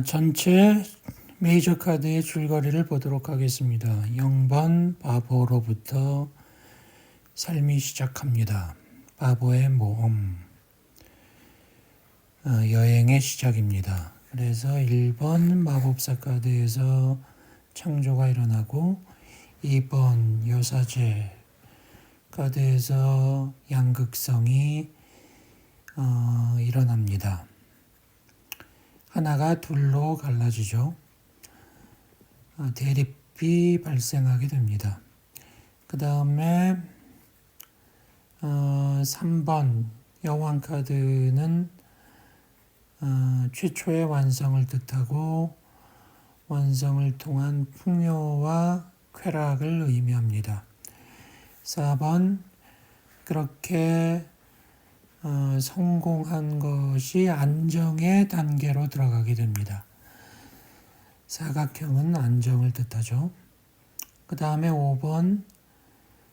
전체 메이저 카드의 줄거리를 보도록 하겠습니다. 0번 바보로부터 삶이 시작합니다. 바보의 모험, 여행의 시작입니다. 그래서 1번 마법사 카드에서 창조가 일어나고 2번 여사제 카드에서 양극성이 일어납니다. 하나가 둘로 갈라지죠. 대립이 발생하게 됩니다. 그 다음에 3번 여왕 카드는 최초의 완성을 뜻하고 완성을 통한 풍요와 쾌락을 의미합니다. 4번 그렇게 성공한 것이 안정의 단계로 들어가게 됩니다. 사각형은 안정을 뜻하죠. 그 다음에 5번,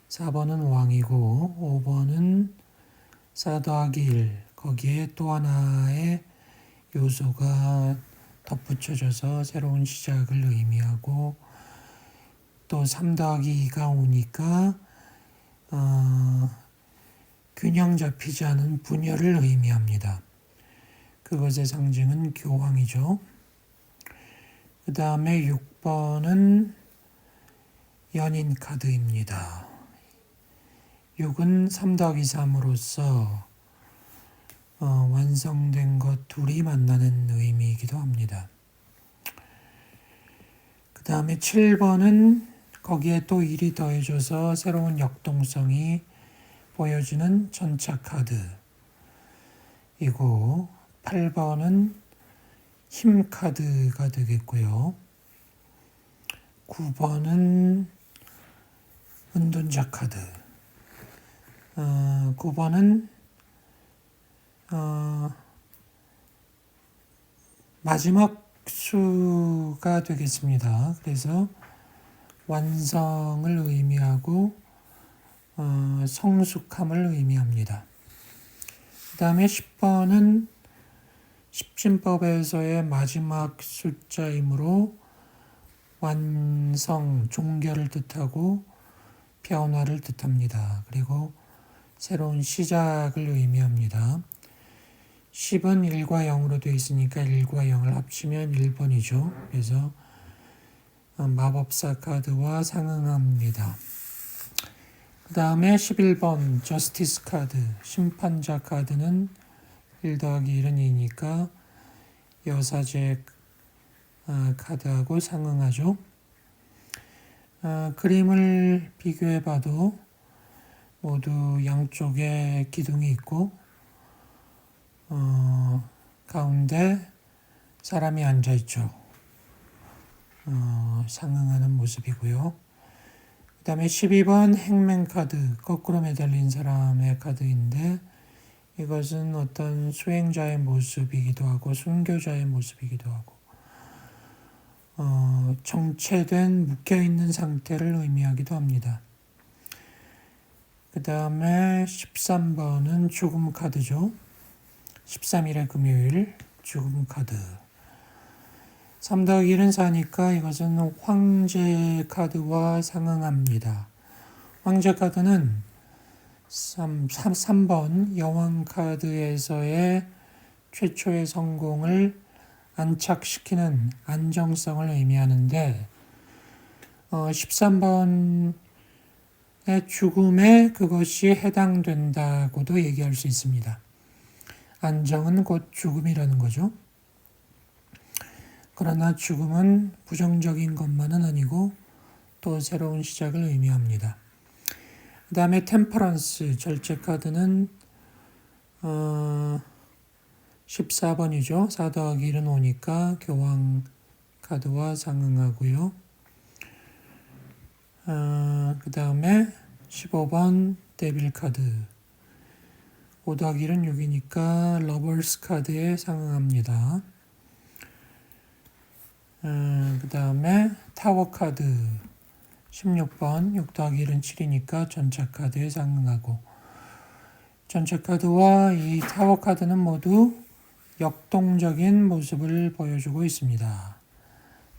4번은 왕이고 5번은 4 더하기 1, 거기에 또 하나의 요소가 덧붙여져서 새로운 시작을 의미하고 또 3 더하기 2가 오니까 균형 잡히지 않은 분열을 의미합니다. 그것의 상징은 교황이죠. 그 다음에 6번은 연인 카드입니다. 6은 3 더하기 3으로서 완성된 것 둘이 만나는 의미이기도 합니다. 그 다음에 7번은 거기에 또 1이 더해져서 새로운 역동성이 보여지는 전차 카드이고 8번은 힘 카드가 되겠고요. 9번은 은둔자 카드. 9번은 마지막 수가 되겠습니다. 그래서 완성을 의미하고 성숙함을 의미합니다. 그 다음에 10번은 십진법에서의 마지막 숫자이므로 완성, 종결을 뜻하고 변화를 뜻합니다. 그리고 새로운 시작을 의미합니다. 10은 1과 0으로 되어 있으니까 1과 0을 합치면 1번이죠. 그래서 마법사 카드와 상응합니다. 그 다음에 11번 저스티스 카드, 심판자 카드는 1 더하기 1은 2니까 여사제 카드하고 상응하죠. 그림을 비교해 봐도 모두 양쪽에 기둥이 있고 가운데 사람이 앉아 있죠. 상응하는 모습이고요. 그 다음에 12번 행맨 카드, 거꾸로 매달린 사람의 카드인데 이것은 어떤 수행자의 모습이기도 하고 순교자의 모습이기도 하고 정체된 묶여있는 상태를 의미하기도 합니다. 그 다음에 13번은 죽음 카드죠. 13일의 금요일 죽음 카드. 3 더하기 1은 4니까 이것은 황제 카드와 상응합니다. 황제 카드는 3번 여왕 카드에서의 최초의 성공을 안착시키는 안정성을 의미하는데 13번의 죽음에 그것이 해당된다고도 얘기할 수 있습니다. 안정은 곧 죽음이라는 거죠. 그러나 죽음은 부정적인 것만은 아니고 또 새로운 시작을 의미합니다. 그 다음에 템퍼런스 절제 카드는 14번이죠. 4 더하기 1은 5니까 교황 카드와 상응하고요. 그 다음에 15번 데빌 카드. 5 더하기 1은 6이니까 러버스 카드에 상응합니다. 그 다음에 타워 카드 16번 6 더하기 1은 7이니까 전차 카드에 상응하고 전차 카드와 이 타워 카드는 모두 역동적인 모습을 보여주고 있습니다.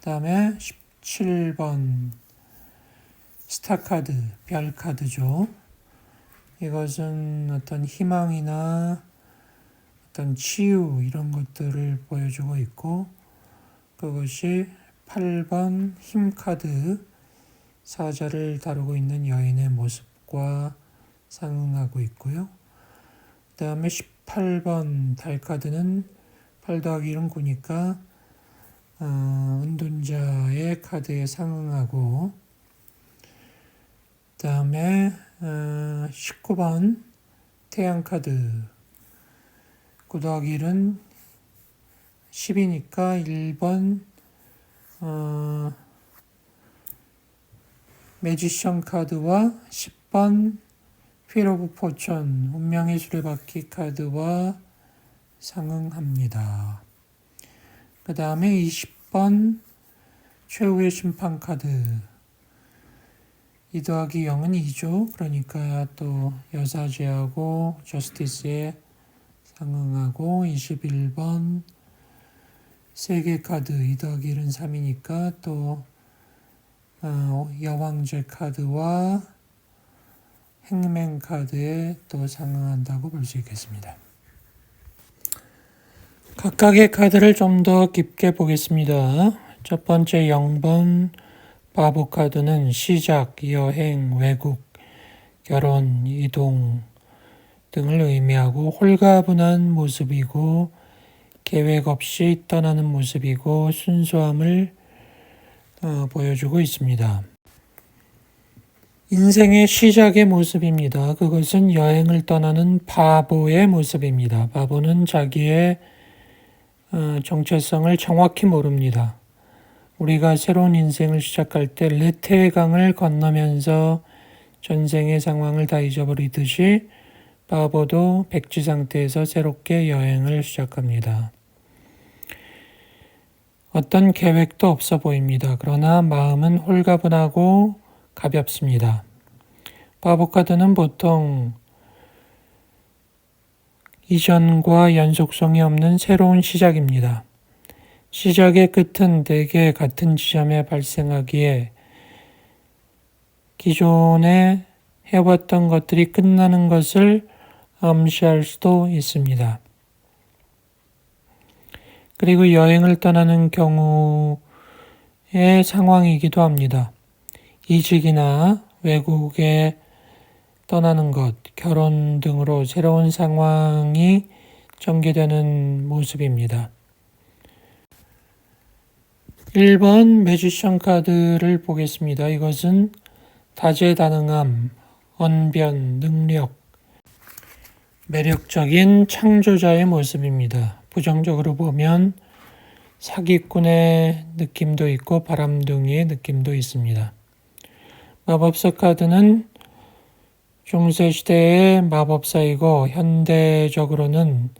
다음에 17번 스타카드, 별카드죠. 이것은 어떤 희망이나 어떤 치유 이런 것들을 보여주고 있고, 그것이 8번 힘카드, 사자를 다루고 있는 여인의 모습과 상응하고 있고요. 그 다음에 18번 달카드는 8 더하기 1은 9니까 은둔자의 카드에 상응하고, 그 다음에 19번 태양카드 9 더하기 1은 10이니까 1번 매지션 카드와 10번 휠 오브 포천 운명의 수레바퀴 카드와 상응합니다. 그 다음에 20번 최후의 심판 카드 2 더하기 0은 2죠. 그러니까 또 여사제하고 저스티스에 상응하고, 21번 세계 카드 2 더하기 1은 3이니까 또 여왕제 카드와 행맨 카드에 또 상응한다고 볼 수 있겠습니다. 각각의 카드를 좀 더 깊게 보겠습니다. 첫 번째 0번 바보 카드는 시작, 여행, 외국, 결혼, 이동 등을 의미하고 홀가분한 모습이고 계획 없이 떠나는 모습이고 순수함을 보여주고 있습니다. 인생의 시작의 모습입니다. 그것은 여행을 떠나는 바보의 모습입니다. 바보는 자기의 정체성을 정확히 모릅니다. 우리가 새로운 인생을 시작할 때 레테의 강을 건너면서 전생의 상황을 다 잊어버리듯이 바보도 백지 상태에서 새롭게 여행을 시작합니다. 어떤 계획도 없어 보입니다. 그러나 마음은 홀가분하고 가볍습니다. 바보 카드는 보통 이전과 연속성이 없는 새로운 시작입니다. 시작의 끝은 대개 같은 지점에 발생하기에 기존에 해왔던 것들이 끝나는 것을 암시할 수도 있습니다. 그리고 여행을 떠나는 경우의 상황이기도 합니다. 이직이나 외국에 떠나는 것, 결혼 등으로 새로운 상황이 전개되는 모습입니다. 1번 매지션 카드를 보겠습니다. 이것은 다재다능함, 언변, 능력, 매력적인 창조자의 모습입니다. 부정적으로 보면 사기꾼의 느낌도 있고 바람둥이의 느낌도 있습니다. 마법사 카드는 중세시대의 마법사이고 현대적으로는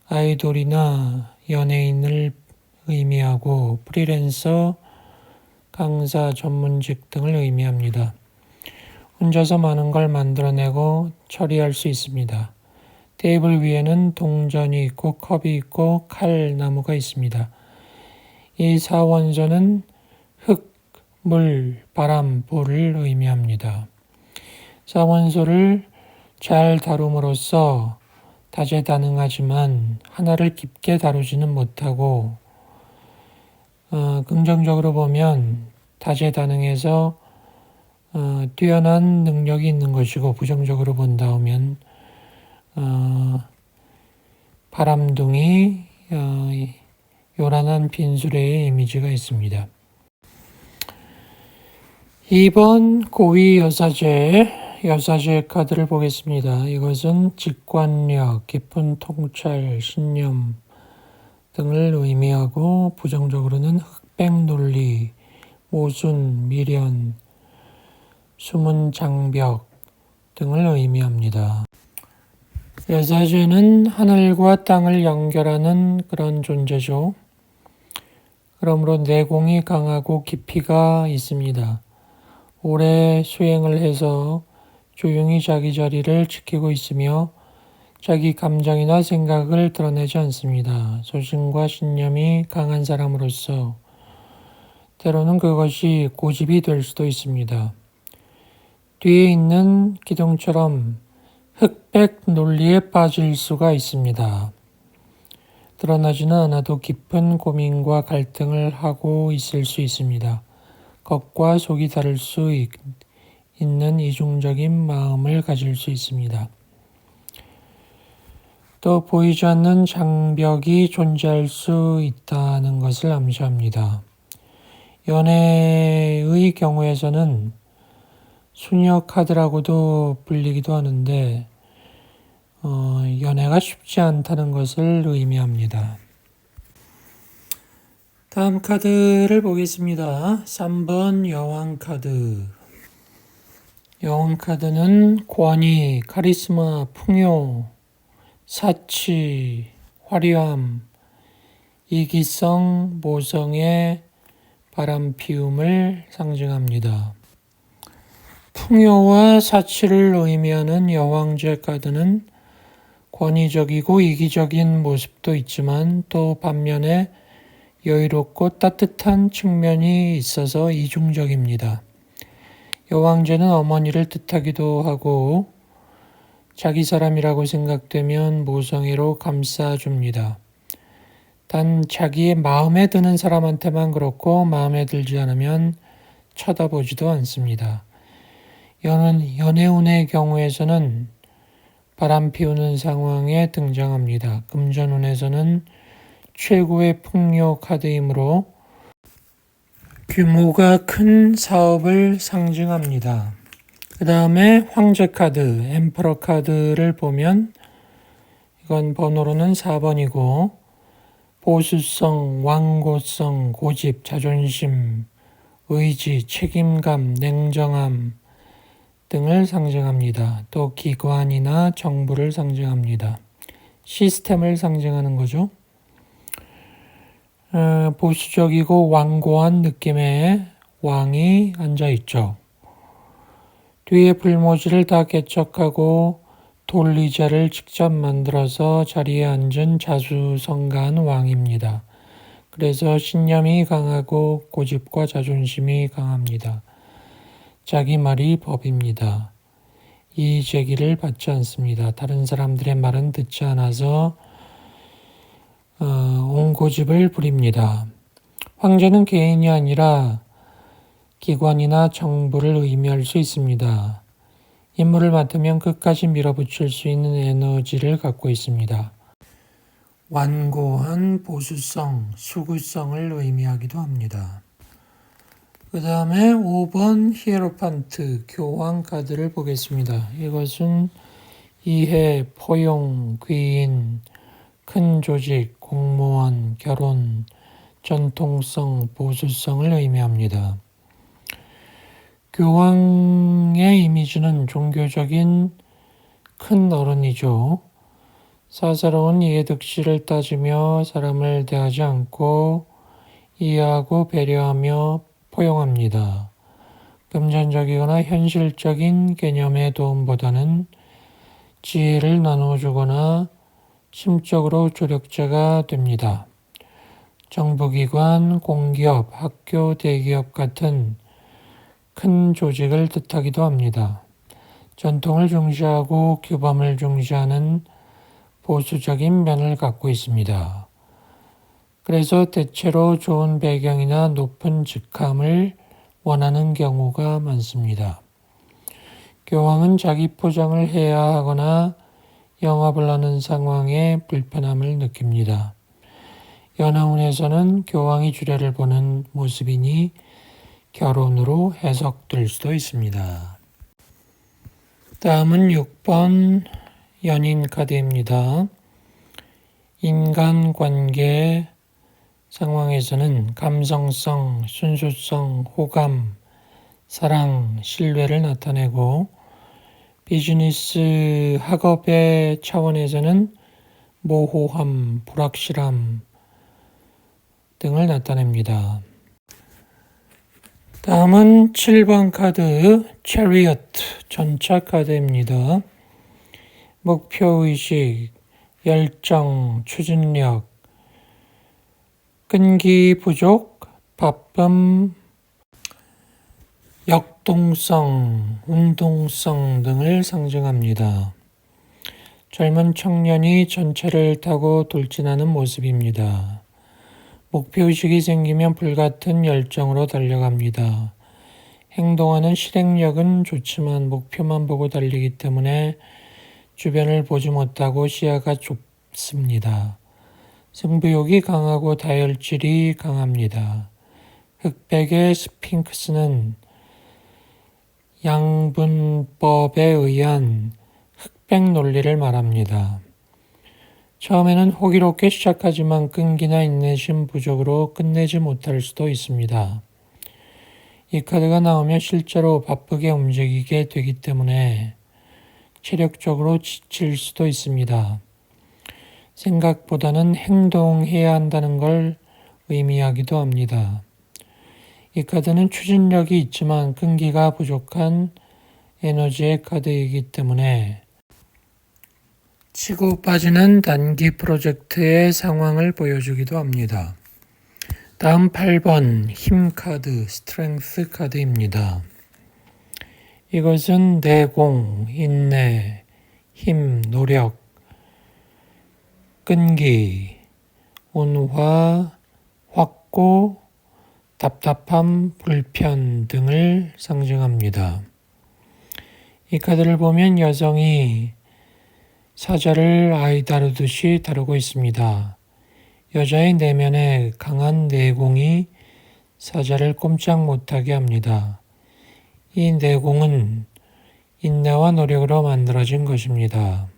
아이돌이나 연예인을 의미하고 프리랜서, 강사, 전문직 등을 의미합니다. 혼자서 많은 걸 만들어내고 처리할 수 있습니다. 테이블 위에는 동전이 있고 컵이 있고 칼, 나무가 있습니다. 이 사원소는 흙, 물, 바람, 불을 의미합니다. 사원소를 잘 다룸으로써 다재다능하지만 하나를 깊게 다루지는 못하고 긍정적으로 보면 다재다능해서 뛰어난 능력이 있는 것이고 부정적으로 본다면 바람둥이, 요란한 빈수레의 이미지가 있습니다. 2번 고위 여사제 카드를 보겠습니다. 이것은 직관력, 깊은 통찰, 신념 등을 의미하고 부정적으로는 흑백 논리, 모순, 미련, 숨은 장벽 등을 의미합니다. 여사제는 하늘과 땅을 연결하는 그런 존재죠. 그러므로 내공이 강하고 깊이가 있습니다. 오래 수행을 해서 조용히 자기 자리를 지키고 있으며 자기 감정이나 생각을 드러내지 않습니다. 소신과 신념이 강한 사람으로서 때로는 그것이 고집이 될 수도 있습니다. 뒤에 있는 기둥처럼 흑백 논리에 빠질 수가 있습니다. 드러나지는 않아도 깊은 고민과 갈등을 하고 있을 수 있습니다. 겉과 속이 다를 수 있는 이중적인 마음을 가질 수 있습니다. 또 보이지 않는 장벽이 존재할 수 있다는 것을 암시합니다. 연애의 경우에서는 수녀 카드라고도 불리기도 하는데 연애가 쉽지 않다는 것을 의미합니다. 다음 카드를 보겠습니다. 3번 여왕 카드. 여왕 카드는 권위, 카리스마, 풍요, 사치, 화려함, 이기성, 모성의 바람피움을 상징합니다. 풍요와 사치를 의미하는 여왕제 카드는 권위적이고 이기적인 모습도 있지만 또 반면에 여유롭고 따뜻한 측면이 있어서 이중적입니다. 여왕제는 어머니를 뜻하기도 하고 자기 사람이라고 생각되면 모성애로 감싸줍니다. 단 자기의 마음에 드는 사람한테만 그렇고 마음에 들지 않으면 쳐다보지도 않습니다. 연애운의 경우에서는 바람 피우는 상황에 등장합니다. 금전운에서는 최고의 풍요 카드이므로 규모가 큰 사업을 상징합니다. 그 다음에 황제 카드, 엠퍼러 카드를 보면 이건 번호로는 4번이고 보수성, 완고성, 고집, 자존심, 의지, 책임감, 냉정함 등을 상징합니다. 또 기관이나 정부를 상징합니다. 시스템을 상징하는 거죠. 보수적이고 완고한 느낌의 왕이 앉아있죠. 뒤에 불모지를 다 개척하고 돌리자를 직접 만들어서 자리에 앉은 자수성가한 왕입니다. 그래서 신념이 강하고 고집과 자존심이 강합니다. 자기 말이 법입니다. 이의 제기를 받지 않습니다. 다른 사람들의 말은 듣지 않아서 옹고집을 부립니다. 황제는 개인이 아니라 기관이나 정부를 의미할 수 있습니다. 임무를 맡으면 끝까지 밀어붙일 수 있는 에너지를 갖고 있습니다. 완고한 보수성, 수구성을 의미하기도 합니다. 그 다음에 5번 히에로판트, 교황 카드를 보겠습니다. 이것은 이해, 포용, 귀인, 큰 조직, 공무원, 결혼, 전통성, 보수성을 의미합니다. 교황의 이미지는 종교적인 큰 어른이죠. 사사로운 이해득실을 따지며 사람을 대하지 않고 이해하고 배려하며 포용합니다. 금전적이거나 현실적인 개념의 도움보다는 지혜를 나눠주거나 심적으로 조력자가 됩니다. 정부기관, 공기업, 학교, 대기업 같은 큰 조직을 뜻하기도 합니다. 전통을 중시하고 규범을 중시하는 보수적인 면을 갖고 있습니다. 그래서 대체로 좋은 배경이나 높은 직함을 원하는 경우가 많습니다. 교황은 자기 포장을 해야 하거나 영업을 하는 상황에 불편함을 느낍니다. 연하운에서는 교황이 주례를 보는 모습이니 결혼으로 해석될 수도 있습니다. 다음은 6번 연인 카드입니다. 인간관계 상황에서는 감성성, 순수성, 호감, 사랑, 신뢰를 나타내고 비즈니스 학업의 차원에서는 모호함, 불확실함 등을 나타냅니다. 다음은 7번 카드, 체리엇, 전차 카드입니다. 목표의식, 열정, 추진력, 끈기 부족, 바쁨, 역동성, 운동성 등을 상징합니다. 젊은 청년이 전철을 타고 돌진하는 모습입니다. 목표의식이 생기면 불같은 열정으로 달려갑니다. 행동하는 실행력은 좋지만 목표만 보고 달리기 때문에 주변을 보지 못하고 시야가 좁습니다. 승부욕이 강하고 다혈질이 강합니다. 흑백의 스핑크스는 양분법에 의한 흑백 논리를 말합니다. 처음에는 호기롭게 시작하지만 끈기나 인내심 부족으로 끝내지 못할 수도 있습니다. 이 카드가 나오면 실제로 바쁘게 움직이게 되기 때문에 체력적으로 지칠 수도 있습니다. 생각보다는 행동해야 한다는 걸 의미하기도 합니다. 이 카드는 추진력이 있지만 끈기가 부족한 에너지의 카드이기 때문에 치고 빠지는 단기 프로젝트의 상황을 보여주기도 합니다. 다음 8번 힘 카드, 스트렝스 카드입니다. 이것은 내공, 인내, 힘, 노력, 끈기, 온화, 확고, 답답함, 불편 등을 상징합니다. 이 카드를 보면 여성이 사자를 아이 다루듯이 다루고 있습니다. 여자의 내면에 강한 내공이 사자를 꼼짝 못하게 합니다. 이 내공은 인내와 노력으로 만들어진 것입니다.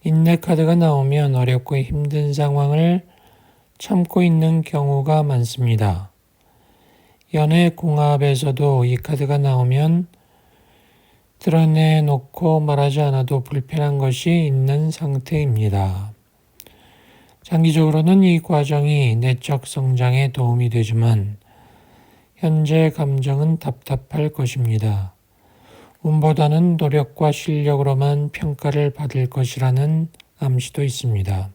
인내 카드가 나오면 어렵고 힘든 상황을 참고 있는 경우가 많습니다. 연애 궁합에서도 이 카드가 나오면 드러내놓고 말하지 않아도 불편한 것이 있는 상태입니다. 장기적으로는 이 과정이 내적 성장에 도움이 되지만 현재 감정은 답답할 것입니다. 운보다는 노력과 실력으로만 평가를 받을 것이라는 암시도 있습니다.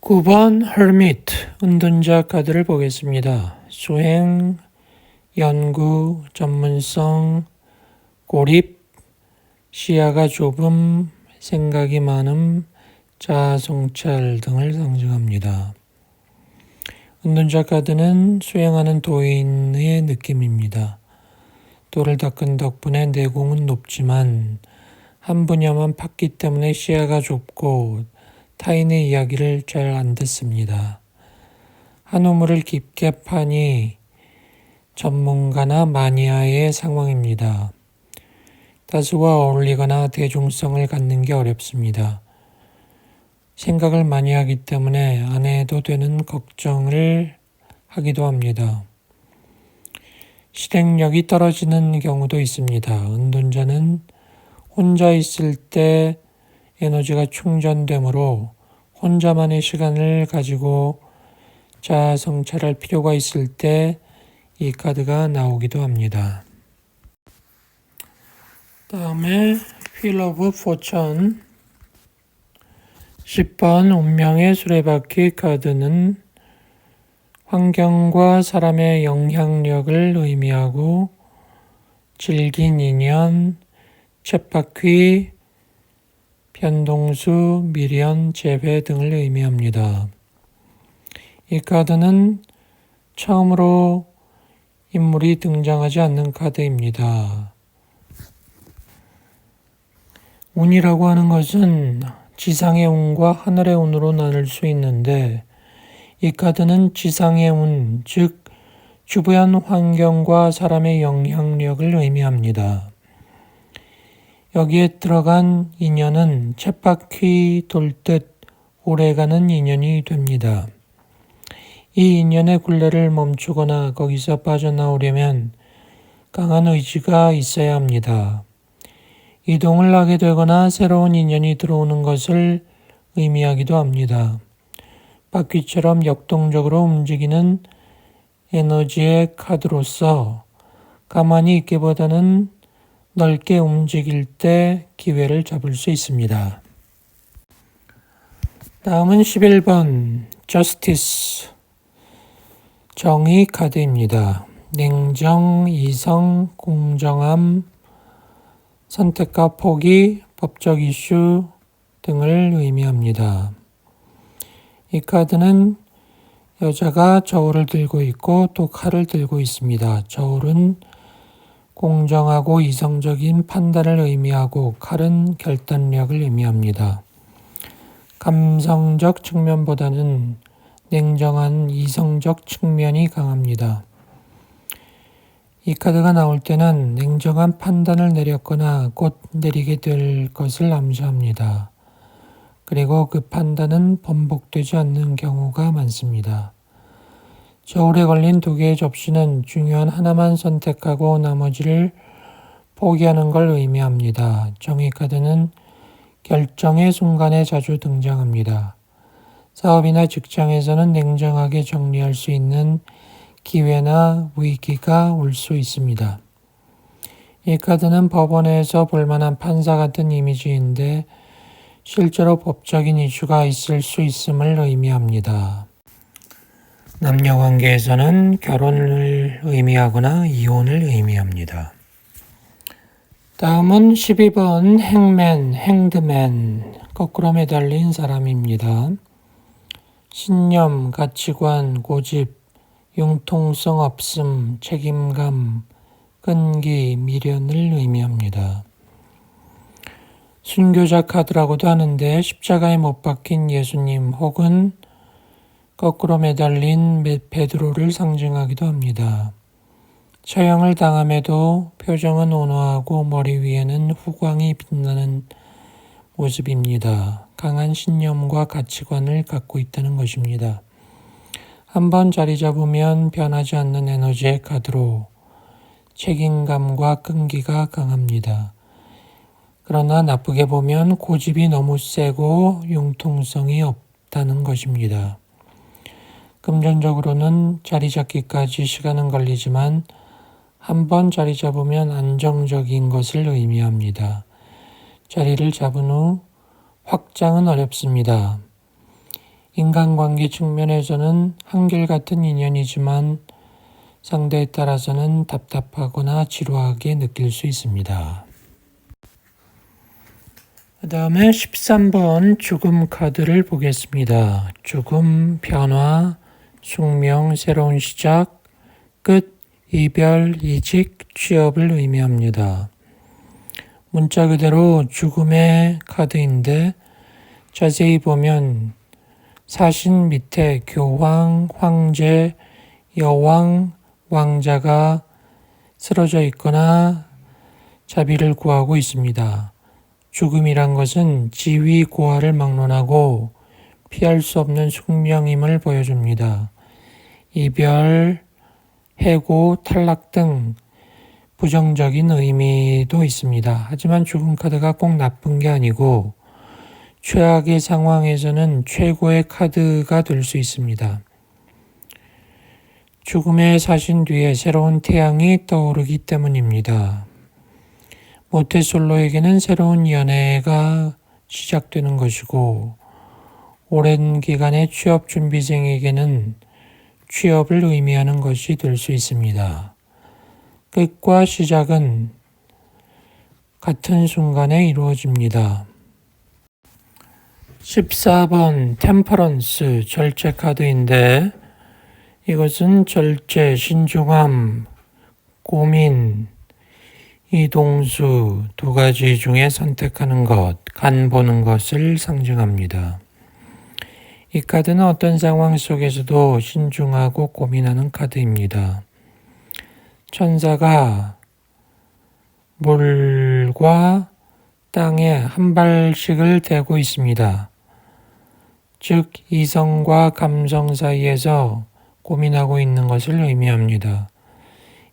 9번 hermit, 은둔자 카드를 보겠습니다. 수행, 연구, 전문성, 고립, 시야가 좁음, 생각이 많음, 자아성찰 등을 상징합니다. 은둔자 카드는 수행하는 도인의 느낌입니다. 도를 닦은 덕분에 내공은 높지만 한 분야만 팠기 때문에 시야가 좁고 타인의 이야기를 잘 안 듣습니다. 한 우물을 깊게 파니 전문가나 마니아의 상황입니다. 다수와 어울리거나 대중성을 갖는 게 어렵습니다. 생각을 많이 하기 때문에 안 해도 되는 걱정을 하기도 합니다. 실행력이 떨어지는 경우도 있습니다. 은둔자는 혼자 있을 때 에너지가 충전되므로 혼자만의 시간을 가지고 자아 성찰할 필요가 있을 때 이 카드가 나오기도 합니다. 다음에 휠 오브 포천 10번 운명의 수레바퀴 카드는 환경과 사람의 영향력을 의미하고 질긴 인연, 쳇바퀴, 변동수, 미련, 재회 등을 의미합니다. 이 카드는 처음으로 인물이 등장하지 않는 카드입니다. 운이라고 하는 것은 지상의 운과 하늘의 운으로 나눌 수 있는데 이 카드는 지상의 운, 즉 주변 환경과 사람의 영향력을 의미합니다. 여기에 들어간 인연은 쳇바퀴 돌듯 오래가는 인연이 됩니다. 이 인연의 굴레를 멈추거나 거기서 빠져나오려면 강한 의지가 있어야 합니다. 이동을 하게 되거나 새로운 인연이 들어오는 것을 의미하기도 합니다. 바퀴처럼 역동적으로 움직이는 에너지의 카드로서 가만히 있기보다는 넓게 움직일 때 기회를 잡을 수 있습니다. 다음은 11번 Justice 정의 카드입니다. 냉정, 이성, 공정함, 선택과 포기, 법적 이슈 등을 의미합니다. 이 카드는 여자가 저울을 들고 있고 또 칼을 들고 있습니다. 저울은 공정하고 이성적인 판단을 의미하고 칼은 결단력을 의미합니다. 감성적 측면보다는 냉정한 이성적 측면이 강합니다. 이 카드가 나올 때는 냉정한 판단을 내렸거나 곧 내리게 될 것을 암시합니다. 그리고 그 판단은 번복되지 않는 경우가 많습니다. 저울에 걸린 두 개의 접시는 중요한 하나만 선택하고 나머지를 포기하는 걸 의미합니다. 정의 카드는 결정의 순간에 자주 등장합니다. 사업이나 직장에서는 냉정하게 정리할 수 있는 기회나 위기가 올 수 있습니다. 이 카드는 법원에서 볼만한 판사 같은 이미지인데 실제로 법적인 이슈가 있을 수 있음을 의미합니다. 남녀 관계에서는 결혼을 의미하거나 이혼을 의미합니다. 다음은 12번 행맨, 행드맨, 거꾸로 매달린 사람입니다. 신념, 가치관, 고집, 융통성 없음, 책임감, 끈기, 미련을 의미합니다. 순교자 카드라고도 하는데 십자가에 못 박힌 예수님 혹은 거꾸로 매달린 베드로를 상징하기도 합니다. 처형을 당함에도 표정은 온화하고 머리 위에는 후광이 빛나는 모습입니다. 강한 신념과 가치관을 갖고 있다는 것입니다. 한번 자리 잡으면 변하지 않는 에너지의 카드로 책임감과 끈기가 강합니다. 그러나 나쁘게 보면 고집이 너무 세고 융통성이 없다는 것입니다. 금전적으로는 자리 잡기까지 시간은 걸리지만 한번 자리 잡으면 안정적인 것을 의미합니다. 자리를 잡은 후 확장은 어렵습니다. 인간관계 측면에서는 한결같은 인연이지만 상대에 따라서는 답답하거나 지루하게 느낄 수 있습니다. 그 다음에 13번 죽음 카드를 보겠습니다. 죽음, 변화, 숙명, 새로운 시작, 끝, 이별, 이직, 취업을 의미합니다. 문자 그대로 죽음의 카드인데 자세히 보면 사신 밑에 교황, 황제, 여왕, 왕자가 쓰러져 있거나 자비를 구하고 있습니다. 죽음이란 것은 지위 고하를 막론하고 피할 수 없는 숙명임을 보여줍니다. 이별, 해고, 탈락 등 부정적인 의미도 있습니다. 하지만 죽음 카드가 꼭 나쁜 게 아니고 최악의 상황에서는 최고의 카드가 될 수 있습니다. 죽음의 사신 뒤에 새로운 태양이 떠오르기 때문입니다. 모태솔로에게는 새로운 연애가 시작되는 것이고 오랜 기간의 취업 준비생에게는 취업을 의미하는 것이 될 수 있습니다. 끝과 시작은 같은 순간에 이루어집니다. 14번 템퍼런스 절제 카드인데 이것은 절제, 신중함, 고민, 이동수 두 가지 중에 선택하는 것, 간 보는 것을 상징합니다. 이 카드는 어떤 상황 속에서도 신중하고 고민하는 카드입니다. 천사가 물과 땅에 한 발씩을 대고 있습니다. 즉 이성과 감성 사이에서 고민하고 있는 것을 의미합니다.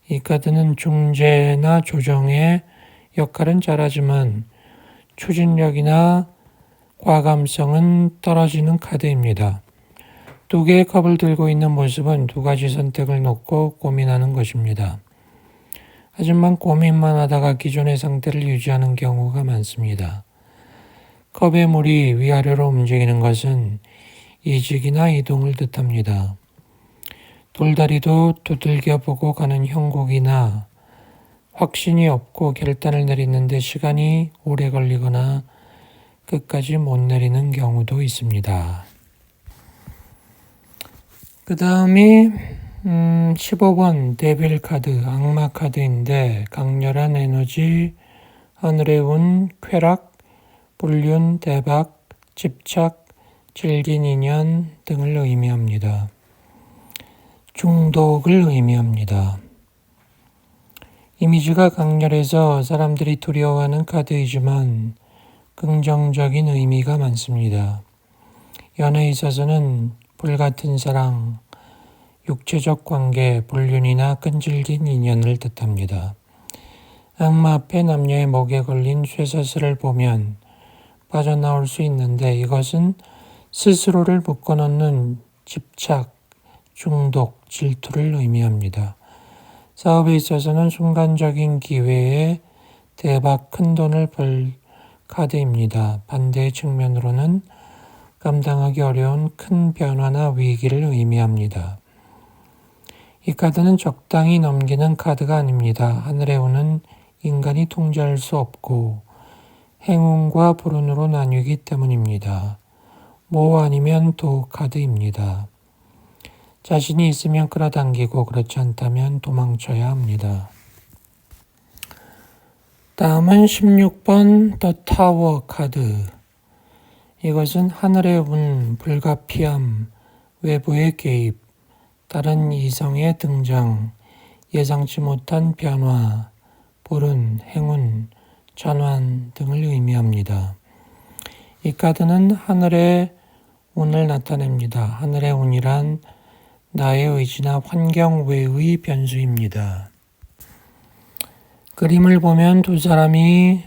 이 카드는 중재나 조정의 역할은 잘하지만 추진력이나 과감성은 떨어지는 카드입니다. 두 개의 컵을 들고 있는 모습은 두 가지 선택을 놓고 고민하는 것입니다. 하지만 고민만 하다가 기존의 상태를 유지하는 경우가 많습니다. 컵의 물이 위아래로 움직이는 것은 이직이나 이동을 뜻합니다. 돌다리도 두들겨 보고 가는 형국이나 확신이 없고 결단을 내리는데 시간이 오래 걸리거나 끝까지 못 내리는 경우도 있습니다. 그 다음이 15번 데빌 카드, 악마 카드인데 강렬한 에너지, 하늘의 운, 쾌락, 불륜, 대박, 집착, 질긴 인연 등을 의미합니다. 중독을 의미합니다. 이미지가 강렬해서 사람들이 두려워하는 카드이지만 긍정적인 의미가 많습니다. 연애에 있어서는 불같은 사랑, 육체적 관계, 불륜이나 끈질긴 인연을 뜻합니다. 악마 앞에 남녀의 목에 걸린 쇠사슬을 보면 빠져나올 수 있는데 이것은 스스로를 묶어놓는 집착, 중독, 질투를 의미합니다. 사업에 있어서는 순간적인 기회에 대박 큰 돈을 벌 카드입니다. 반대의 측면으로는 감당하기 어려운 큰 변화나 위기를 의미합니다. 이 카드는 적당히 넘기는 카드가 아닙니다. 하늘의 운은 인간이 통제할 수 없고 행운과 불운으로 나뉘기 때문입니다. 모 아니면 도 카드입니다. 자신이 있으면 끌어당기고 그렇지 않다면 도망쳐야 합니다. 다음은 16번 더 타워 카드. 이것은 하늘의 운, 불가피함, 외부의 개입, 다른 이성의 등장, 예상치 못한 변화, 불운, 행운, 전환 등을 의미합니다. 이 카드는 하늘의 운을 나타냅니다. 하늘의 운이란 나의 의지나 환경 외의 변수입니다. 그림을 보면 두 사람이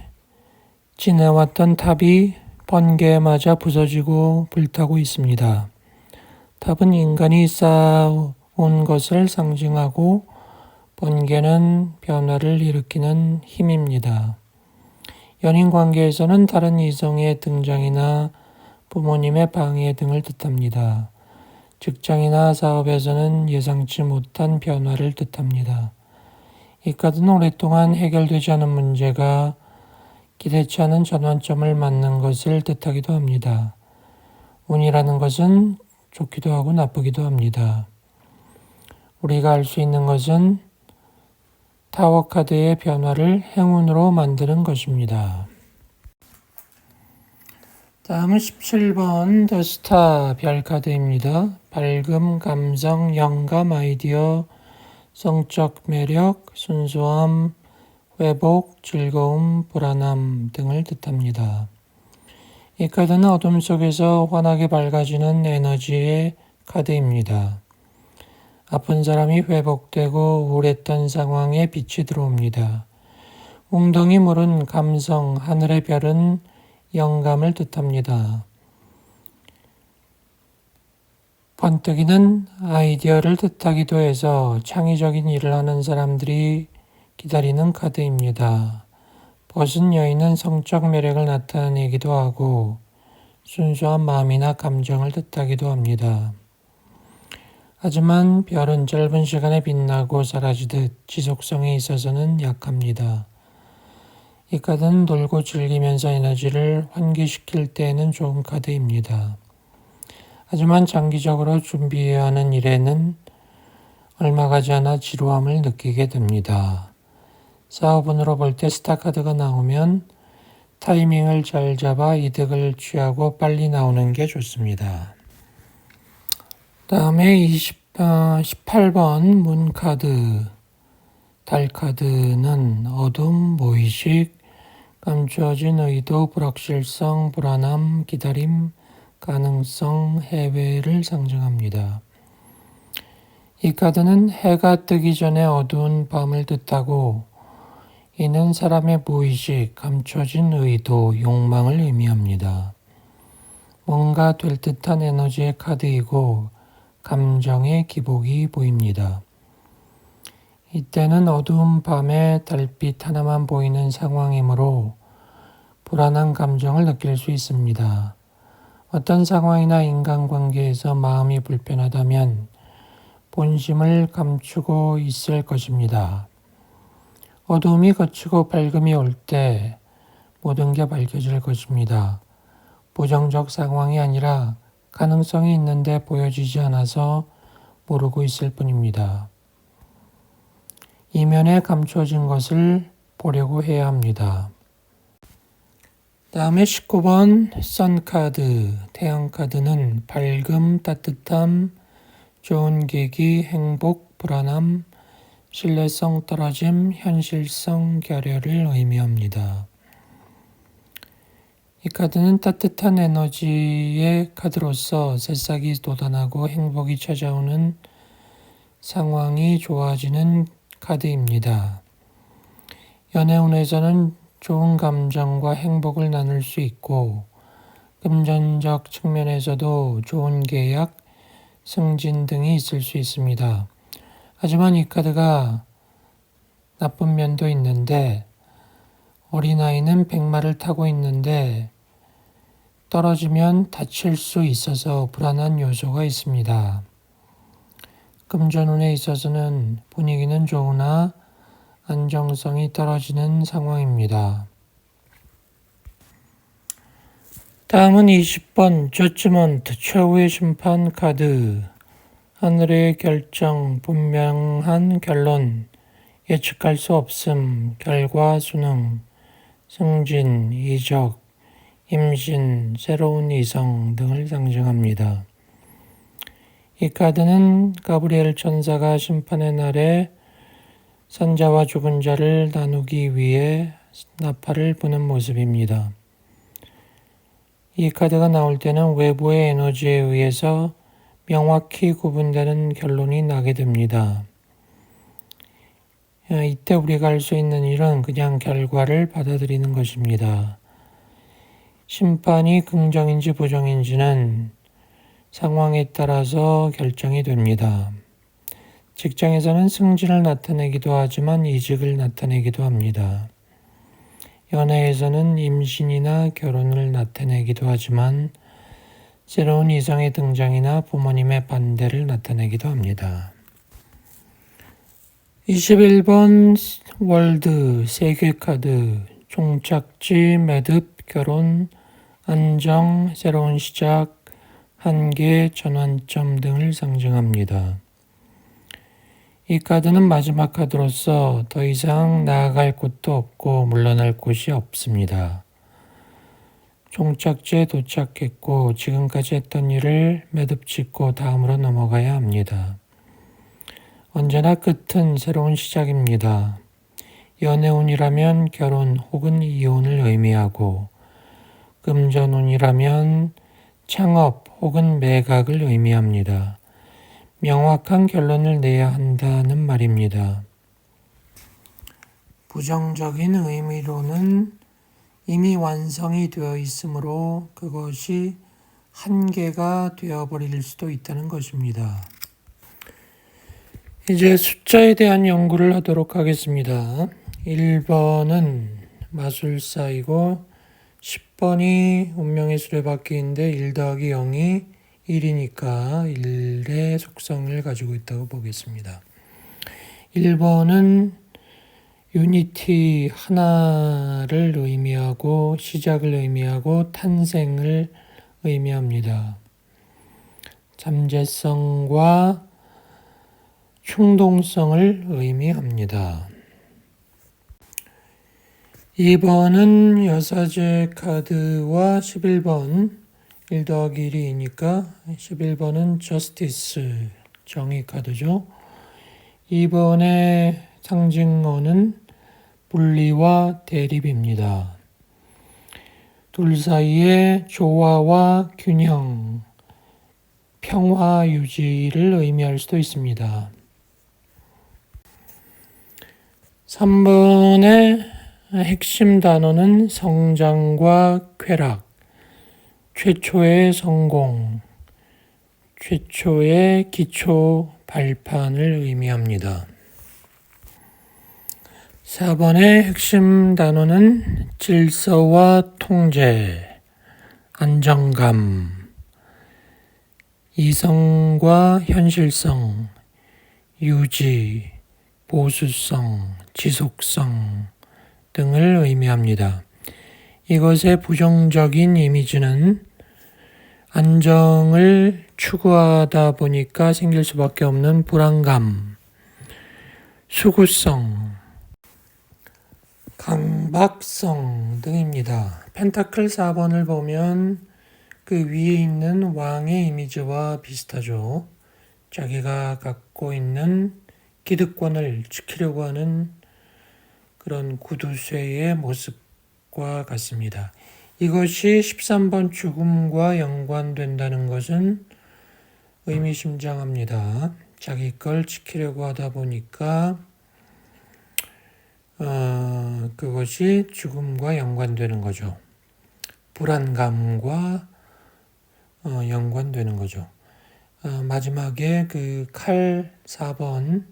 지내왔던 탑이 번개에 맞아 부서지고 불타고 있습니다. 탑은 인간이 쌓아온 것을 상징하고 번개는 변화를 일으키는 힘입니다. 연인 관계에서는 다른 이성의 등장이나 부모님의 방해 등을 뜻합니다. 직장이나 사업에서는 예상치 못한 변화를 뜻합니다. 이 카드는 오랫동안 해결되지 않은 문제가 기대치 않은 전환점을 맞는 것을 뜻하기도 합니다. 운이라는 것은 좋기도 하고 나쁘기도 합니다. 우리가 알 수 있는 것은 타워 카드의 변화를 행운으로 만드는 것입니다. 다음은 17번 더 스타 별 카드입니다. 밝음, 감성, 영감, 아이디어, 성적 매력, 순수함, 회복, 즐거움, 불안함 등을 뜻합니다. 이 카드는 어둠 속에서 환하게 밝아지는 에너지의 카드입니다. 아픈 사람이 회복되고 우울했던 상황에 빛이 들어옵니다. 웅덩이 물은 감성, 하늘의 별은 영감을 뜻합니다. 번뜩이는 아이디어를 뜻하기도 해서 창의적인 일을 하는 사람들이 기다리는 카드입니다. 벗은 여인은 성적 매력을 나타내기도 하고 순수한 마음이나 감정을 뜻하기도 합니다. 하지만 별은 짧은 시간에 빛나고 사라지듯 지속성에 있어서는 약합니다. 이 카드는 놀고 즐기면서 에너지를 환기시킬 때에는 좋은 카드입니다. 하지만 장기적으로 준비해야 하는 일에는 얼마 가지 않아 지루함을 느끼게 됩니다. 사업운으로 볼 때 스타 카드가 나오면 타이밍을 잘 잡아 이득을 취하고 빨리 나오는 게 좋습니다. 다음에 18번 문 카드. 달 카드는 어둠, 무의식, 감추어진 의도, 불확실성, 불안함, 기다림, 가능성, 해외를 상징합니다. 이 카드는 해가 뜨기 전에 어두운 밤을 뜻하고 이는 사람의 무의식, 감춰진 의도, 욕망을 의미합니다. 뭔가 될 듯한 에너지의 카드이고 감정의 기복이 보입니다. 이때는 어두운 밤에 달빛 하나만 보이는 상황이므로 불안한 감정을 느낄 수 있습니다. 어떤 상황이나 인간관계에서 마음이 불편하다면 본심을 감추고 있을 것입니다. 어두움이 거치고 밝음이 올 때 모든 게 밝혀질 것입니다. 부정적 상황이 아니라 가능성이 있는데 보여지지 않아서 모르고 있을 뿐입니다. 이면에 감춰진 것을 보려고 해야 합니다. 다음에 19번 선카드, 태양카드는 밝음, 따뜻함, 좋은 계기, 행복, 불안함, 신뢰성 떨어짐, 현실성 결여를 의미합니다. 이 카드는 따뜻한 에너지의 카드로서 새싹이 돋아나고 행복이 찾아오는 상황이 좋아지는 카드입니다. 연애운에서는 좋은 감정과 행복을 나눌 수 있고 금전적 측면에서도 좋은 계약, 승진 등이 있을 수 있습니다. 하지만 이 카드가 나쁜 면도 있는데 어린아이는 백마를 타고 있는데 떨어지면 다칠 수 있어서 불안한 요소가 있습니다. 금전운에 있어서는 분위기는 좋으나 안정성이 떨어지는 상황입니다. 다음은 20번 저지먼트 최후의 심판 카드. 하늘의 결정, 분명한 결론, 예측할 수 없음, 결과 수능, 승진, 이적, 임신, 새로운 이성 등을 상징합니다. 이 카드는 가브리엘 천사가 심판의 날에 산자와 죽은 자를 나누기 위해 나팔을 부는 모습입니다. 이 카드가 나올 때는 외부의 에너지에 의해서 명확히 구분되는 결론이 나게 됩니다. 이때 우리가 할 수 있는 일은 그냥 결과를 받아들이는 것입니다. 심판이 긍정인지 부정인지는 상황에 따라서 결정이 됩니다. 직장에서는 승진을 나타내기도 하지만 이직을 나타내기도 합니다. 연애에서는 임신이나 결혼을 나타내기도 하지만 새로운 이성의 등장이나 부모님의 반대를 나타내기도 합니다. 21번 월드 세계카드 종착지, 매듭, 결혼, 안정, 새로운 시작, 한계, 전환점 등을 상징합니다. 이 카드는 마지막 카드로서 더 이상 나아갈 곳도 없고 물러날 곳이 없습니다. 종착지에 도착했고 지금까지 했던 일을 매듭 짓고 다음으로 넘어가야 합니다. 언제나 끝은 새로운 시작입니다. 연애운이라면 결혼 혹은 이혼을 의미하고 금전운이라면 창업 혹은 매각을 의미합니다. 명확한 결론을 내야 한다는 말입니다. 부정적인 의미로는 이미 완성이 되어 있으므로 그것이 한계가 되어버릴 수도 있다는 것입니다. 이제 숫자에 대한 연구를 하도록 하겠습니다. 1번은 마술사이고 10번이 운명의 수레바퀴인데 1 더하기 0이 1이니까 1의 속성을 가지고 있다고 보겠습니다. 1번은 유니티 하나를 의미하고 시작을 의미하고 탄생을 의미합니다. 잠재성과 충동성을 의미합니다. 2번은 여사제 카드와 11번 1 더하기 1이니까 11번은 저스티스 정의 카드죠. 2번의 상징어는 분리와 대립입니다. 둘 사이의 조화와 균형, 평화 유지를 의미할 수도 있습니다. 3번의 핵심 단어는 성장과 쾌락, 최초의 성공, 최초의 기초 발판을 의미합니다. 4번의 핵심 단어는 질서와 통제, 안정감, 이성과 현실성, 유지, 보수성, 지속성 등을 의미합니다. 이것의 부정적인 이미지는 안정을 추구하다 보니까 생길 수밖에 없는 불안감, 수구성, 강박성 등입니다. 펜타클 4번을 보면 그 위에 있는 왕의 이미지와 비슷하죠. 자기가 갖고 있는 기득권을 지키려고 하는 그런 구두쇠의 모습과 같습니다. 이것이 13번 죽음과 연관된다는 것은 의미심장합니다. 자기 걸 지키려고 하다 보니까 그것이 죽음과 연관되는 거죠. 불안감과 연관되는 거죠. 마지막에 그 칼 4번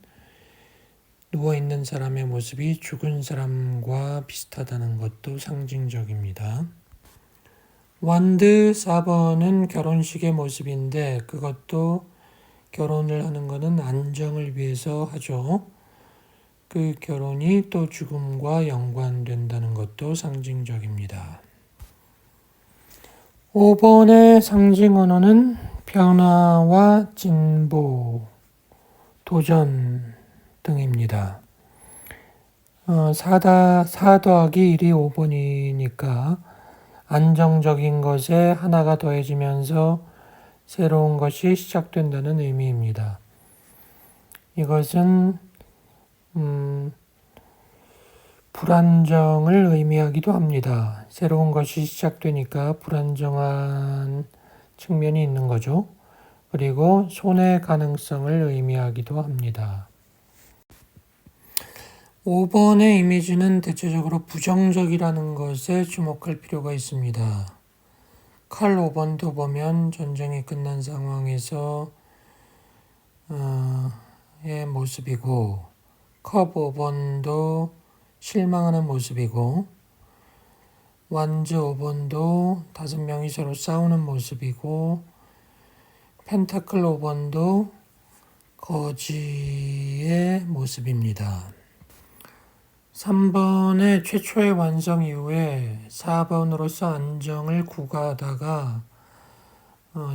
누워있는 사람의 모습이 죽은 사람과 비슷하다는 것도 상징적입니다. 완드 4번은 결혼식의 모습인데 그것도 결혼을 하는 것은 안정을 위해서 하죠. 그 결혼이 또 죽음과 연관된다는 것도 상징적입니다. 5번의 상징 언어는 변화와 진보, 도전 등입니다. 4 더하기 1이 5번이니까 안정적인 것에 하나가 더해지면서 새로운 것이 시작된다는 의미입니다. 이것은 불안정을 의미하기도 합니다. 새로운 것이 시작되니까 불안정한 측면이 있는 거죠. 그리고 손해 가능성을 의미하기도 합니다. 5번의 이미지는 대체적으로 부정적이라는 것에 주목할 필요가 있습니다. 칼 5번도 보면 전쟁이 끝난 상황에서 의 모습이고 컵 5번도 실망하는 모습이고 완즈 5번도 5명이 서로 싸우는 모습이고 펜타클 5번도 거지의 모습입니다. 3번의 최초의 완성 이후에 4번으로서 안정을 구가하다가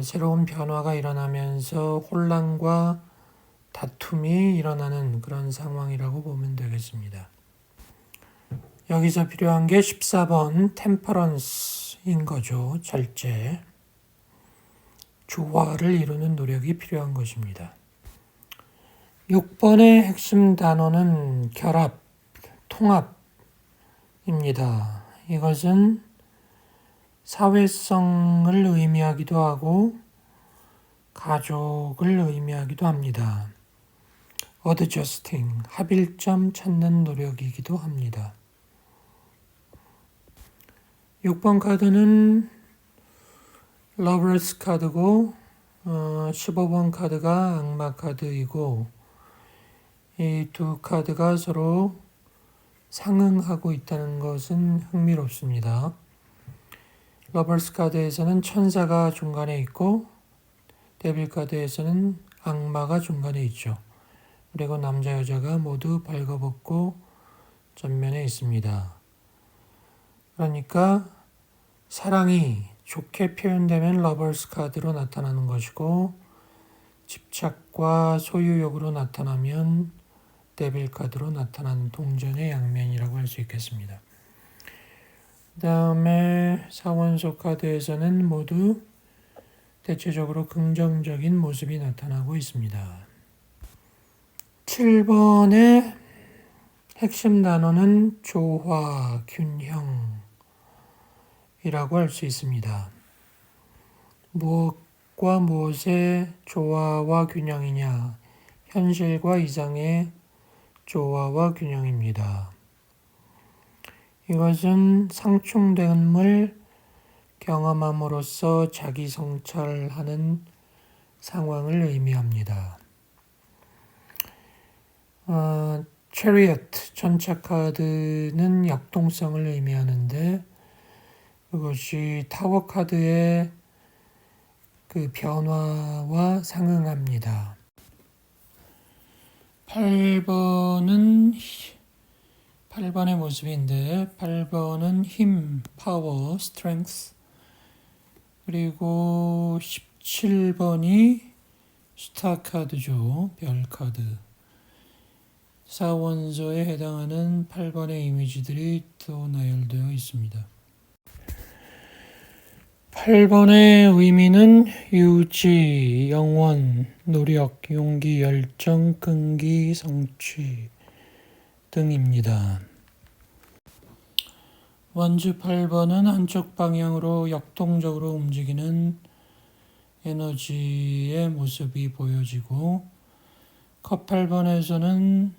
새로운 변화가 일어나면서 혼란과 다툼이 일어나는 그런 상황이라고 보면 되겠습니다. 여기서 필요한 게 14번 템퍼런스인 거죠. 절제. 조화를 이루는 노력이 필요한 것입니다. 6번의 핵심 단어는 결합, 통합입니다. 이것은 사회성을 의미하기도 하고 가족을 의미하기도 합니다. 어드저스팅, 합일점 찾는 노력이기도 합니다. 6번 카드는 러버스 카드고 15번 카드가 악마 카드이고 이 두 카드가 서로 상응하고 있다는 것은 흥미롭습니다. 러버스 카드에서는 천사가 중간에 있고 데빌 카드에서는 악마가 중간에 있죠. 그리고 남자 여자가 모두 발궈벗고 전면에 있습니다. 그러니까 사랑이 좋게 표현되면 러버스 카드로 나타나는 것이고 집착과 소유욕으로 나타나면 데빌 카드로 나타난 동전의 양면이라고 할 수 있겠습니다. 그 다음에 사원소 카드에서는 모두 대체적으로 긍정적인 모습이 나타나고 있습니다. 7번의 핵심 단어는 조화, 균형이라고 할 수 있습니다. 무엇과 무엇의 조화와 균형이냐? 현실과 이상의 조화와 균형입니다. 이것은 상충됨을 경험함으로써 자기 성찰하는 상황을 의미합니다. chariot 전차 카드는 역동성을 의미하는데 그것이 타워 카드의 그 변화와 상응합니다. 8번의 모습인데 8번은 힘, 파워, 스트렝스 그리고 17번이 스타 카드죠. 별 카드. 4원소에 해당하는 8번의 이미지들이 또 나열되어 있습니다. 8번의 의미는 유지, 영원, 노력, 용기, 열정, 끈기, 성취 등입니다. 원주 8번은 한쪽 방향으로 역동적으로 움직이는 에너지의 모습이 보여지고 컵 8번에서는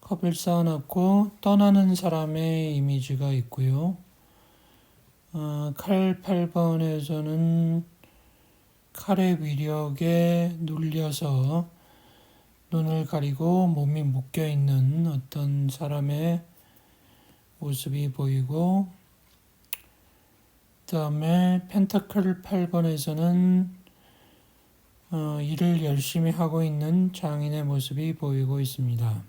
컵을 쌓아놓고 떠나는 사람의 이미지가 있고요. 칼 8번에서는 칼의 위력에 눌려서 눈을 가리고 몸이 묶여있는 어떤 사람의 모습이 보이고 그 다음에 펜타클 8번에서는 일을 열심히 하고 있는 장인의 모습이 보이고 있습니다.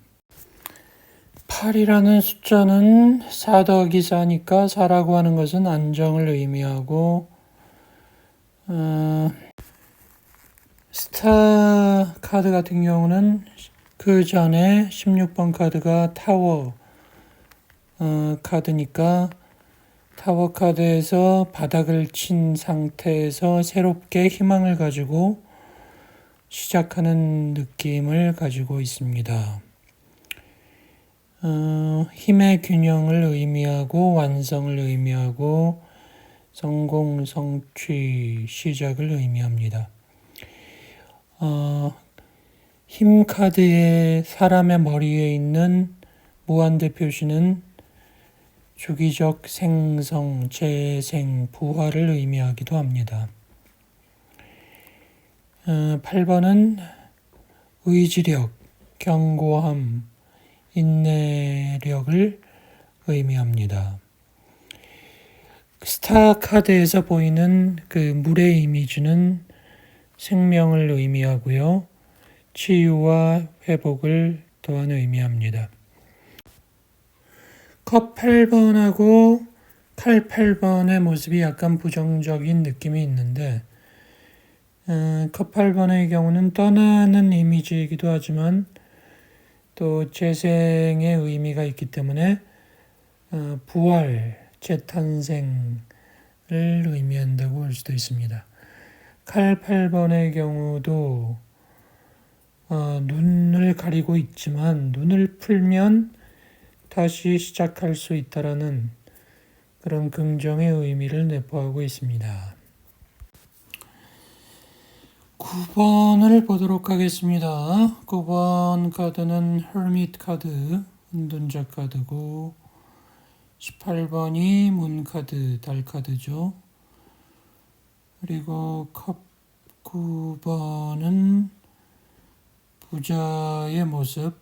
8이라는 숫자는 4 더하기 4니까 4라고 하는 것은 안정을 의미하고 스타 카드 같은 경우는 그 전에 16번 카드가 타워 카드니까 타워 카드에서 바닥을 친 상태에서 새롭게 희망을 가지고 시작하는 느낌을 가지고 있습니다. 힘의 균형을 의미하고 완성을 의미하고 성공, 성취, 시작을 의미합니다. 힘 카드의 사람의 머리에 있는 무한대 표시는 주기적 생성, 재생, 부활을 의미하기도 합니다. 8번은 의지력, 견고함, 인내력을 의미합니다. 스타 카드에서 보이는 그 물의 이미지는 생명을 의미하고요. 치유와 회복을 또한 의미합니다. 컵 8번하고 칼 8번의 모습이 약간 부정적인 느낌이 있는데 컵 8번의 경우는 떠나는 이미지이기도 하지만 또 재생의 의미가 있기 때문에 부활, 재탄생을 의미한다고 할 수도 있습니다. 칼 8번의 경우도 눈을 가리고 있지만 눈을 풀면 다시 시작할 수 있다라는 그런 긍정의 의미를 내포하고 있습니다. 9번을 보도록 하겠습니다. 9번 카드는 hermit 카드, 은둔자 카드고 18번이 문 카드, 달 카드죠. 그리고 컵 9번은 부자의 모습,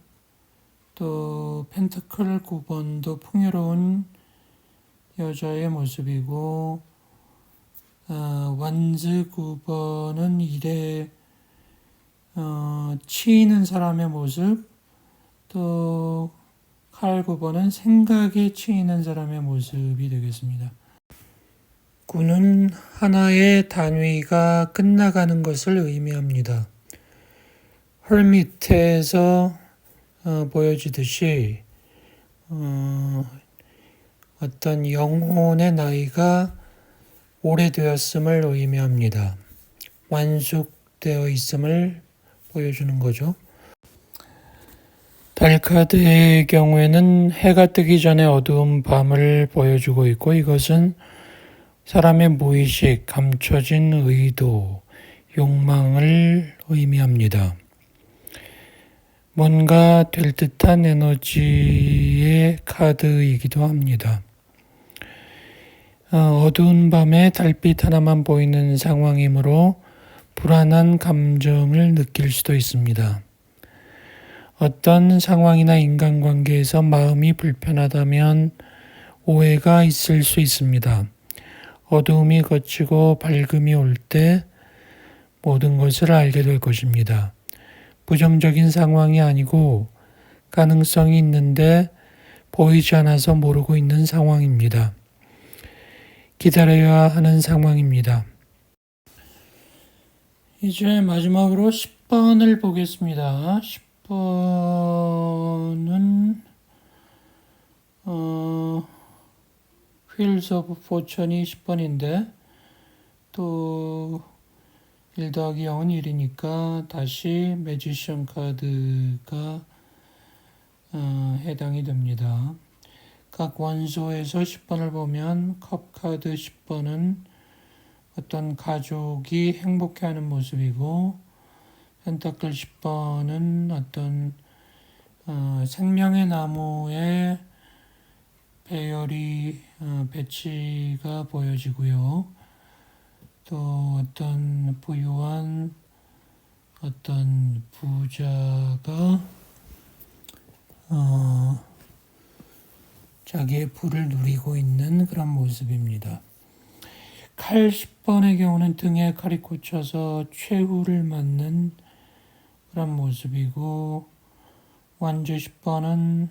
또 펜타클 9번도 풍요로운 여자의 모습이고 완즈 9번은 일에 치이는 사람의 모습, 또 칼 9번은 생각에 치이는 사람의 모습이 되겠습니다. 9는 하나의 단위가 끝나가는 것을 의미합니다. hermit에서 보여지듯이 어떤 영혼의 나이가 오래되었음을 의미합니다. 완숙되어 있음을 보여주는 거죠. 달 카드의 경우에는 해가 뜨기 전에 어두운 밤을 보여주고 있고 이것은 사람의 무의식, 감춰진 의도, 욕망을 의미합니다. 뭔가 될 듯한 에너지의 카드이기도 합니다. 어두운 밤에 달빛 하나만 보이는 상황이므로 불안한 감정을 느낄 수도 있습니다. 어떤 상황이나 인간관계에서 마음이 불편하다면 오해가 있을 수 있습니다. 어두움이 걷히고 밝음이 올 때 모든 것을 알게 될 것입니다. 부정적인 상황이 아니고 가능성이 있는데 보이지 않아서 모르고 있는 상황입니다. 기다려야 하는 상황입니다. 이제 마지막으로 10번을 보겠습니다. 10번은 Wheels of Fortune이 10번인데 또 1 더하기 0은 1이니까 다시 매지션 카드가 해당이 됩니다. 각 원소에서 10번을 보면 컵 카드 10번은 어떤 가족이 행복해하는 모습이고 펜타클 10번은 어떤 생명의 나무에 배열이 배치가 보여지고요. 또 어떤 부유한 어떤 부자가 자기의 부를 누리고 있는 그런 모습입니다. 칼 10번의 경우는 등에 칼이 꽂혀서 최후를 맞는 그런 모습이고 완주 10번은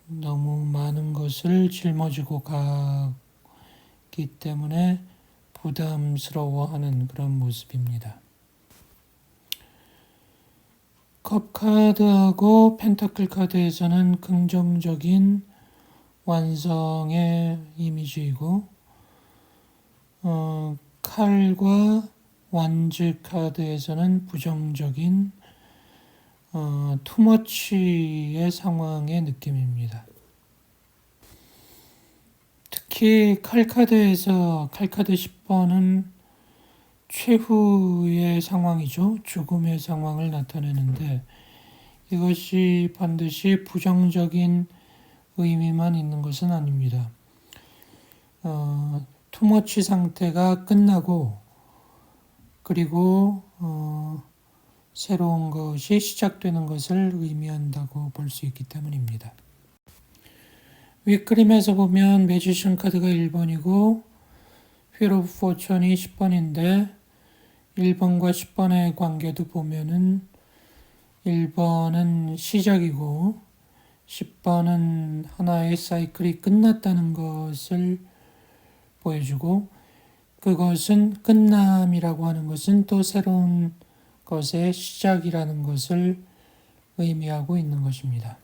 너무 많은 것을 짊어지고 가기 때문에 부담스러워하는 그런 모습입니다. 컵 카드하고 펜타클 카드에서는 긍정적인 완성의 이미지이고 칼과 완즈 카드에서는 부정적인 투머치의 상황의 느낌입니다. 특히 칼카드에서 칼카드 10번은 최후의 상황이죠. 죽음의 상황을 나타내는데 이것이 반드시 부정적인 의미만 있는 것은 아닙니다. 투머치 상태가 끝나고 그리고 새로운 것이 시작되는 것을 의미한다고 볼 수 있기 때문입니다. 윗그림에서 보면 매지션 카드가 1번이고 Wheel of Fortune이 10번인데 1번과 10번의 관계도 보면은 1번은 시작이고 10번은 하나의 사이클이 끝났다는 것을 보여주고 그것은 끝남이라고 하는 것은 또 새로운 것의 시작이라는 것을 의미하고 있는 것입니다.